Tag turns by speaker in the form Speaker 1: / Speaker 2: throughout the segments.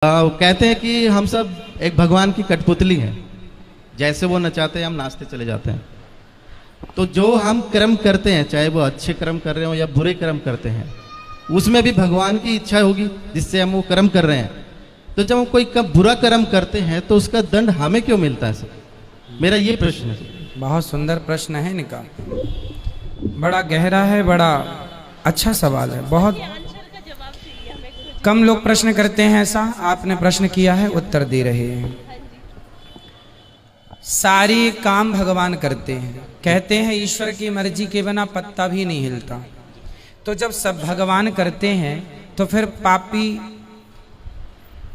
Speaker 1: कहते हैं कि हम सब एक भगवान की कठपुतली हैं। जैसे वो नचाते हैं हम नाचते चले जाते हैं। तो जो हम कर्म करते हैं, चाहे वो अच्छे कर्म कर रहे हो या बुरे कर्म करते हैं, उसमें भी भगवान की इच्छा होगी जिससे हम वो कर्म कर रहे हैं। तो जब हम कोई बुरा कर्म करते हैं तो उसका दंड हमें क्यों मिलता है सर? मेरा ये प्रश्न है।
Speaker 2: बहुत सुंदर प्रश्न है इनका, बड़ा गहरा है, बड़ा अच्छा सवाल है। बहुत कम लोग प्रश्न करते हैं ऐसा। आपने प्रश्न किया है, उत्तर दे रहे हैं। सारी काम भगवान करते हैं। कहते हैं ईश्वर की मर्जी के बिना पत्ता भी नहीं हिलता। तो जब सब भगवान करते हैं तो फिर पापी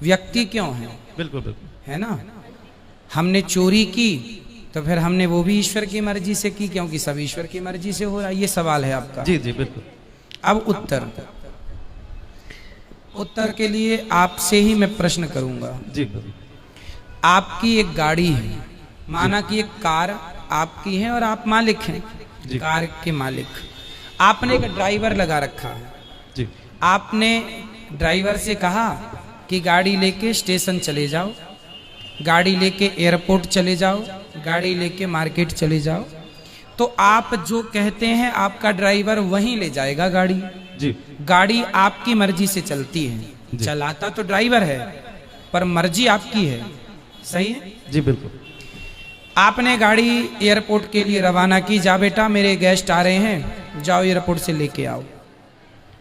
Speaker 2: व्यक्ति क्यों है?
Speaker 1: बिल्कुल बिल्कुल,
Speaker 2: है ना। हमने चोरी की तो फिर हमने वो भी ईश्वर की मर्जी से की, क्योंकि सब ईश्वर की मर्जी से हो रहा है। ये सवाल है आपका।
Speaker 1: जी जी बिल्कुल।
Speaker 2: अब उत्तर के लिए आपसे ही मैं प्रश्न करूंगा।
Speaker 1: जी।
Speaker 2: आपकी एक गाड़ी है, माना कि एक कार आपकी है और आप मालिक हैं, कार के मालिक। आपने एक ड्राइवर लगा रखा है
Speaker 1: जी।
Speaker 2: आपने ड्राइवर से कहा कि गाड़ी लेके स्टेशन चले जाओ, गाड़ी लेके एयरपोर्ट चले जाओ, गाड़ी लेके मार्केट चले जाओ। तो आप जो कहते हैं आपका ड्राइवर वहीं ले जाएगा गाड़ी।
Speaker 1: जी।
Speaker 2: गाड़ी आपकी मर्जी से चलती है। चलाता तो ड्राइवर है पर मर्जी आपकी है। सही है
Speaker 1: जी बिल्कुल।
Speaker 2: आपने गाड़ी एयरपोर्ट के लिए रवाना की, जा बेटा मेरे गेस्ट आ रहे हैं, जाओ एयरपोर्ट से लेके आओ।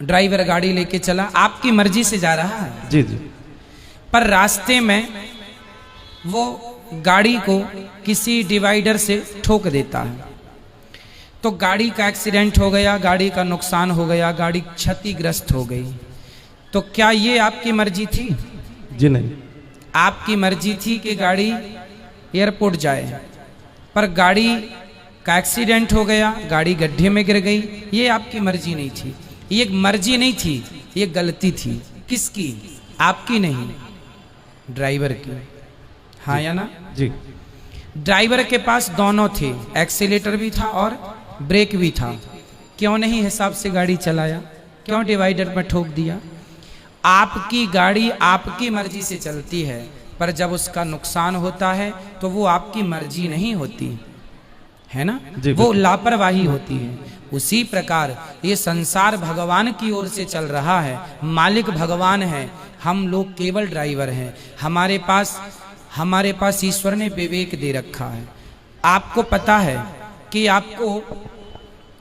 Speaker 2: ड्राइवर गाड़ी लेके चला, आपकी मर्जी से जा रहा है।
Speaker 1: जी जी।
Speaker 2: पर रास्ते में वो गाड़ी को किसी डिवाइडर से ठोक देता है, तो गाड़ी का एक्सीडेंट हो गया, गाड़ी का नुकसान हो गया, गाड़ी क्षतिग्रस्त हो गई। तो क्या ये आपकी मर्जी थी?
Speaker 1: जी नहीं।
Speaker 2: आपकी मर्जी थी कि गाड़ी एयरपोर्ट जाए, पर गाड़ी का एक्सीडेंट हो गया, गाड़ी गड्ढे में गिर गई। ये आपकी मर्जी नहीं थी। ये मर्जी नहीं थी, ये गलती थी। किसकी? आपकी नहीं, ड्राइवर की। हाँ या ना?
Speaker 1: जी।
Speaker 2: ड्राइवर के पास दोनों थे, एक्सीलेटर भी था और ब्रेक भी था। क्यों नहीं हिसाब से गाड़ी चलाया? क्यों डिवाइडर पर ठोक दिया? आपकी गाड़ी आपकी मर्जी से चलती है, पर जब उसका नुकसान होता है तो वो आपकी मर्जी नहीं होती है ना, वो लापरवाही होती है। उसी प्रकार ये संसार भगवान की ओर से चल रहा है, मालिक भगवान है, हम लोग केवल ड्राइवर हैं। हमारे पास ईश्वर ने विवेक दे रखा है। आपको पता है कि आपको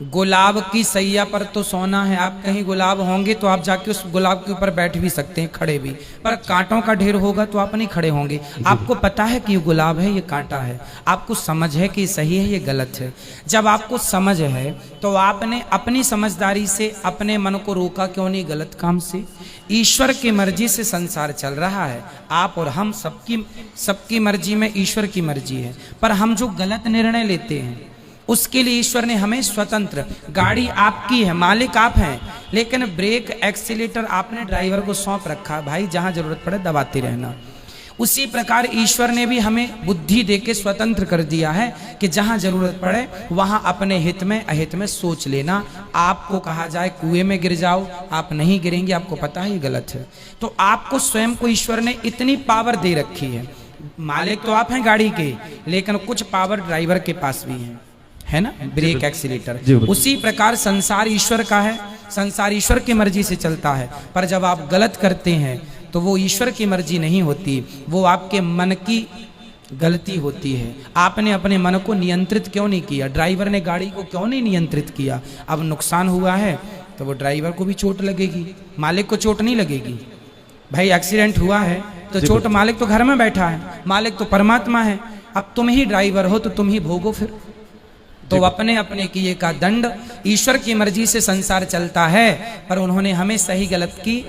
Speaker 2: गुलाब की सैया पर तो सोना है। आप कहीं गुलाब होंगे तो आप जाके उस गुलाब के ऊपर बैठ भी सकते हैं, खड़े भी, पर कांटों का ढेर होगा तो आप नहीं खड़े होंगे। आपको पता है कि ये गुलाब है, ये कांटा है, आपको समझ है कि सही है, ये गलत है। जब आपको समझ है तो आपने अपनी समझदारी से अपने मन को रोका क्यों नहीं गलत काम से? ईश्वर की मर्जी से संसार चल रहा है। आप और हम सबकी मर्जी में ईश्वर की मर्जी है, पर हम जो गलत निर्णय लेते हैं उसके लिए ईश्वर ने हमें स्वतंत्र, गाड़ी आपकी है, मालिक आप हैं, लेकिन ब्रेक एक्सीलेटर आपने ड्राइवर को सौंप रखा, भाई जहां जरूरत पड़े दबाते रहना। उसी प्रकार ईश्वर ने भी हमें बुद्धि देके स्वतंत्र कर दिया है कि जहां जरूरत पड़े वहां अपने हित में अहित में सोच लेना। आपको कहा जाए कुएं में गिर जाओ, आप नहीं गिरेंगे, आपको पता है ये गलत है। तो आपको स्वयं को ईश्वर ने इतनी पावर दे रखी है। मालिक तो आप हैं गाड़ी के, लेकिन कुछ पावर ड्राइवर के पास भी है ना, ब्रेक एक्सीलेटर। उसी प्रकार संसार ईश्वर का है, संसार ईश्वर की मर्जी से चलता है, पर जब आप गलत करते हैं तो वो ईश्वर की मर्जी नहीं होती, वो आपके मन की गलती होती है। आपने अपने मन को नियंत्रित क्यों नहीं किया? ड्राइवर ने गाड़ी को क्यों नहीं नियंत्रित किया? अब नुकसान हुआ है तो वो ड्राइवर को भी चोट लगेगी, मालिक को चोट नहीं लगेगी। भाई एक्सीडेंट हुआ है तो चोट, मालिक तो घर में बैठा है, मालिक तो परमात्मा है। अब तुम ही ड्राइवर हो तो तुम ही भोगो फिर। तो अपने अपने किए का दंड, ईश्वर की मर्जी से संसार चलता है, पर उन्होंने हमें सही गलत की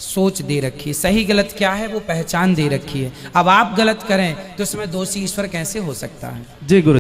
Speaker 2: सोच दे रखी है। सही गलत क्या है वो पहचान दे रखी है। अब आप गलत करें तो उसमें दोषी ईश्वर कैसे हो सकता है?
Speaker 1: जी गुरु।